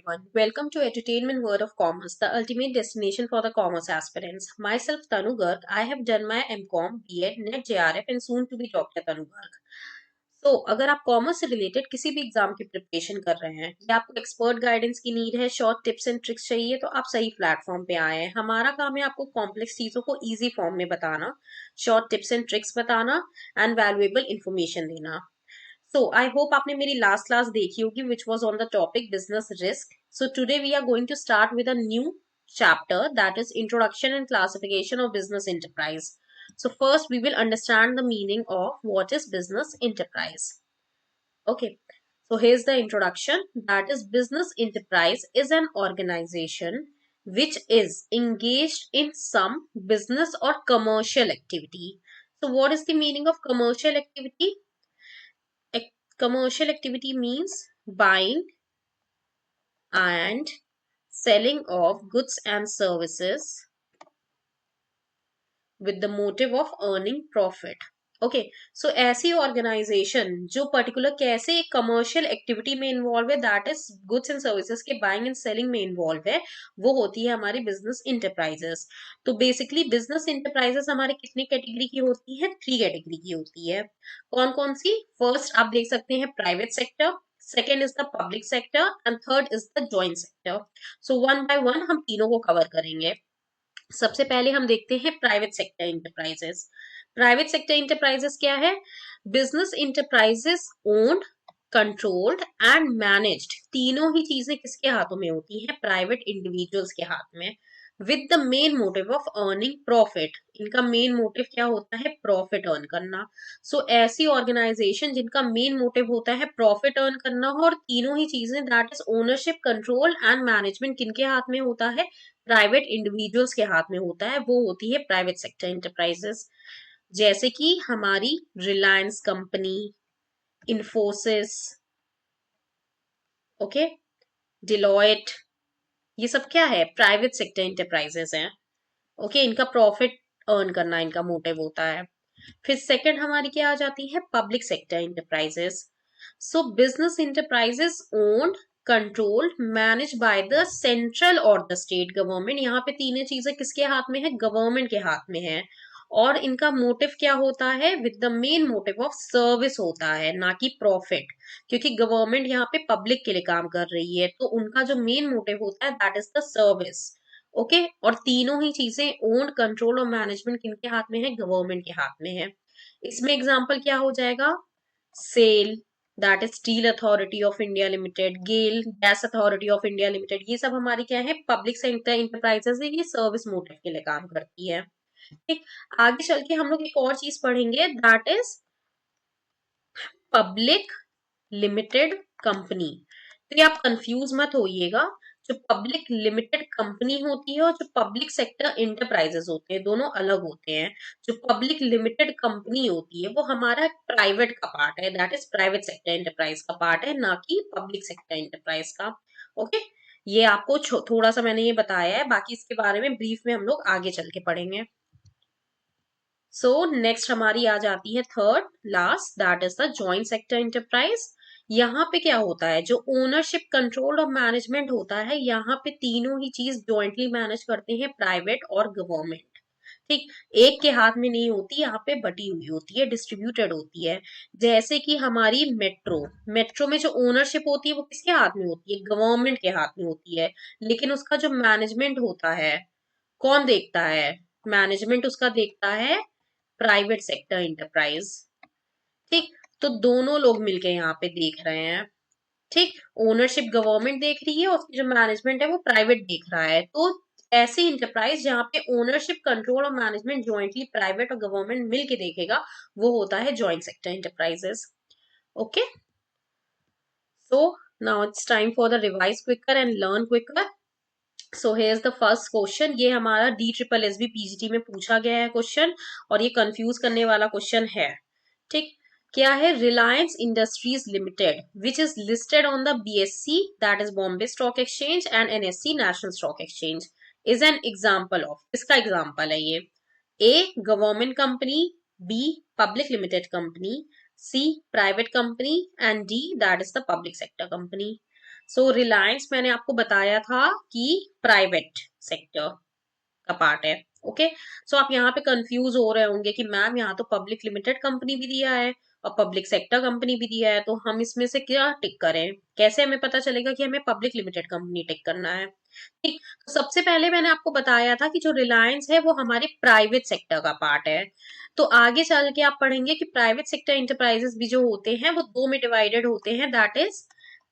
everyone. Welcome to Entertainment World of Commerce, the ultimate destination for the commerce aspirants. Myself Tanu Garg. I have done my MCom, B.Ed, NET JRF and soon to be Dr. Tanu Garg. तो अगर आप commerce से related किसी भी exam की preparation कर रहे हैं या आपको एक्सपर्ट गाइडेंस की नीड है, शॉर्ट टिप्स एंड ट्रिक्स चाहिए, तो आप सही प्लेटफॉर्म पे आए हैं। हमारा काम है आपको कॉम्प्लेक्स चीजों को इजी फॉर्म में बताना, शॉर्ट टिप्स एंड ट्रिक्स बताना एंड वैल्यूएबल इंफॉर्मेशन देना। So I hope आपने मेरी last class देखी होगी which was on the topic business risk. So today we are going to start with a new chapter, that is introduction and classification of business enterprise. So first we will understand the meaning of what is business enterprise. Okay. So here's the introduction, that is business enterprise is an organization which is engaged in some business or commercial activity. So what is the meaning of commercial activity? Commercial activity means buying and selling of goods and services with the motive of earning profit. Okay so ऐसी organisation जो particular कैसे एक commercial activity में involve है, that is goods and services के buying and selling में involve है, वो होती है हमारी बिजनेस इंटरप्राइजेस। तो बेसिकली बिजनेस इंटरप्राइजेस हमारे कितनी कैटेगरी की होती है? 3 कैटेगरी की होती है। कौन कौन सी? फर्स्ट आप देख सकते हैं private sector, second is the public sector and third is the joint sector. So one by one हम तीनों को कवर करेंगे। सबसे पहले हम देखते हैं private sector enterprises. Private sector enterprises क्या है? Business enterprises owned, controlled and managed, तीनों ही चीजें किसके हाथों में होती हैं? प्राइवेट इंडिविजुअल्स के हाथ में, with the main motive of earning profit. इनका मेन मोटिव क्या होता है? प्रॉफिट अर्न करना। सो ऐसी ऑर्गेनाइजेशन जिनका मेन मोटिव होता है प्रॉफिट अर्न करना, और तीनों ही चीजें that is ownership, control and management किनके हाथ में होता है? प्राइवेट इंडिविजुअल्स के हाथ में होता है, वो होती है प्राइवेट सेक्टर इंटरप्राइजेस। जैसे कि हमारी Reliance company, Infosys, okay, Deloitte, ये सब क्या है? प्राइवेट सेक्टर इंटरप्राइजेस हैं। ओके, इनका प्रॉफिट अर्न करना इनका मोटिव होता है। फिर सेकंड हमारी क्या आ जाती है? Public sector enterprises. So business enterprises owned, controlled, manage by the central और द स्टेट गवर्नमेंट। यहाँ पे तीनों चीजें किसके हाथ में है? गवर्नमेंट के हाथ में है। और इनका मोटिव क्या होता है? With the main motive of service होता है, ना कि प्रॉफिट, क्योंकि गवर्नमेंट यहाँ पे पब्लिक के लिए काम कर रही है, तो उनका जो मेन मोटिव होता है that is the service. Okay, और तीनों ही चीजें ओन्ड, कंट्रोल और मैनेजमेंट किनके हाथ में है? गवर्नमेंट के हाथ में है। इसमें एग्जाम्पल क्या हो जाएगा? SAIL, that is steel authority of India limited, GAIL, gas authority of India limited, ये सब हमारी क्या है? पब्लिक सेक्टर इंटरप्राइजेस है, ये सर्विस मोटिव के लिए काम करती है। ठीक, आगे चल के हम लोग एक और चीज पढ़ेंगे, that is public limited company. तो ये आप कंफ्यूज मत होइएगा, जो पब्लिक लिमिटेड कंपनी होती है और जो पब्लिक सेक्टर इंटरप्राइजेस होते हैं, दोनों अलग होते हैं। जो पब्लिक लिमिटेड कंपनी होती है वो हमारा प्राइवेट का पार्ट है, that is private sector enterprise का पार्ट है, ना कि पब्लिक सेक्टर इंटरप्राइज का। ओके, ये आपको थोड़ा सा मैंने ये बताया है, बाकी इसके बारे में ब्रीफ में हम लोग आगे चल के पढ़ेंगे। सो नेक्स्ट हमारी आ जाती है third last, that is the joint sector enterprise. यहाँ पे क्या होता है? जो ओनरशिप, कंट्रोल और मैनेजमेंट होता है, यहाँ पे तीनों ही चीज जॉइंटली मैनेज करते हैं प्राइवेट और गवर्नमेंट। ठीक, एक के हाथ में नहीं होती, यहाँ पे बटी हुई होती है, डिस्ट्रीब्यूटेड होती है। जैसे कि हमारी मेट्रो, मेट्रो में जो ओनरशिप होती है वो किसके हाथ में होती है? गवर्नमेंट के हाथ में होती है, लेकिन उसका जो मैनेजमेंट होता है कौन देखता है? मैनेजमेंट उसका देखता है प्राइवेट सेक्टर इंटरप्राइज। ठीक, तो दोनों लोग मिलके यहाँ पे देख रहे हैं। ठीक, ओनरशिप गवर्नमेंट देख रही है, उसकी जो मैनेजमेंट है वो प्राइवेट देख रहा है। तो ऐसी इंटरप्राइज जहाँ पे ओनरशिप, कंट्रोल और मैनेजमेंट ज्वाइंटली प्राइवेट और गवर्नमेंट मिलके देखेगा, वो होता है joint sector enterprises. Okay, so now it's time for the revise quicker and learn quicker. So here's the first question, ये हमारा DSSB PGT में पूछा गया है क्वेश्चन, और ये कंफ्यूज करने वाला क्वेश्चन है। ठीक, क्या है? Reliance industries limited which is listed on the BSE, that is Bombay stock exchange, and NSE national stock exchange, is an example of, इसका एग्जाम्पल है ये? A government company, B public limited company, C private company, and D that is the public sector company. So Reliance मैंने आपको बताया था कि private sector का part है। ओके, सो आप यहाँ पे कंफ्यूज हो रहे होंगे कि मैम यहाँ तो पब्लिक लिमिटेड कंपनी भी दिया है और पब्लिक सेक्टर कंपनी भी दिया है, तो हम इसमें से क्या टिक करें, कैसे हमें पता चलेगा कि हमें पब्लिक लिमिटेड कंपनी टिक करना है। ठीक, तो सबसे पहले मैंने आपको बताया था कि जो रिलायंस है वो हमारे प्राइवेट सेक्टर का पार्ट है। तो आगे चल के आप पढ़ेंगे कि प्राइवेट सेक्टर इंटरप्राइजेस भी जो होते हैं वो दो में डिवाइडेड होते हैं, that is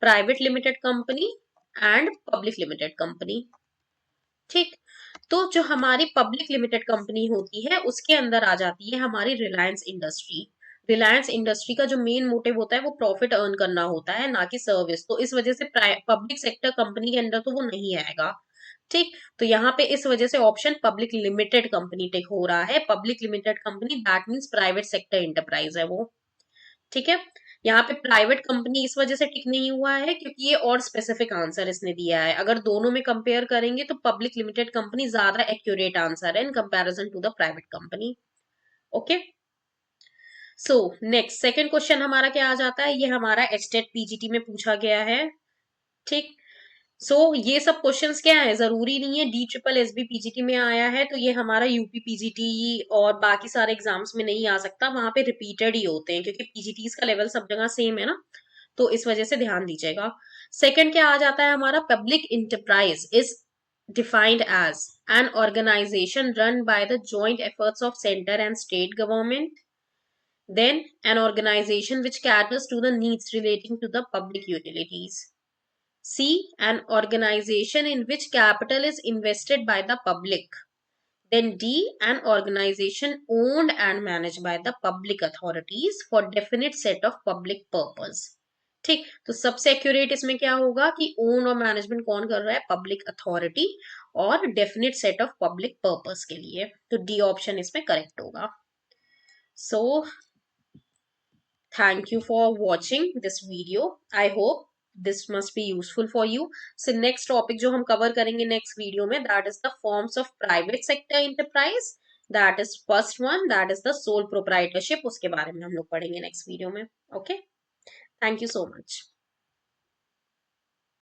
private limited company and public limited company. ठीक, तो जो हमारी पब्लिक लिमिटेड कंपनी होती है उसके अंदर आ जाती है हमारी रिलायंस इंडस्ट्री। रिलायंस इंडस्ट्री का जो मेन मोटिव होता है वो प्रॉफिट अर्न करना होता है, ना कि सर्विस, तो इस वजह से पब्लिक सेक्टर कंपनी के अंदर तो वो नहीं आएगा। ठीक, तो यहाँ पे इस वजह से ऑप्शन पब्लिक लिमिटेड कंपनी टिक हो रहा है। Public limited company that means private sector enterprise है वो। ठीक है, यहाँ पे प्राइवेट कंपनी इस वजह से टिक नहीं हुआ है क्योंकि ये और स्पेसिफिक आंसर इसने दिया है। अगर दोनों में कंपेयर करेंगे तो पब्लिक लिमिटेड कंपनी ज्यादा एक्यूरेट आंसर है in comparison to the private company. Okay, so next second question हमारा क्या आ जाता है, ये हमारा एचटेट पीजीटी में पूछा गया है। ठीक, ये सब क्वेश्चंस क्या है, जरूरी नहीं है D triple S B PGT में आया है तो ये हमारा यूपी पीजीटी और बाकी सारे एग्जाम्स में नहीं आ सकता, वहां पे रिपीटेड ही होते हैं क्योंकि पीजीटीज का लेवल सब जगह सेम है ना, तो इस वजह से ध्यान दीजिएगा। सेकंड क्या आ जाता है हमारा, public enterprise is defined as an organization run by the joint efforts of centre and state government, then an organization which caters to the needs relating to the public utilities. C, an organization in which capital is invested by the public. Then D, an organization owned and managed by the public authorities for definite set of public purpose. ठीक, तो सबसे accurate इसमें क्या होगा कि own और management कौन कर रहा है, पब्लिक अथॉरिटी, और definite set of public purpose के लिए, तो डी ऑप्शन इसमें करेक्ट होगा। सो thank you for watching this video. I hope this must be useful for you. So next topic जो हम cover करेंगे next video में, that is the forms of private sector enterprise. That is first one, that is the sole proprietorship. उसके बारे में हम लोग पढ़ेंगे next video में. Okay. Thank you so much.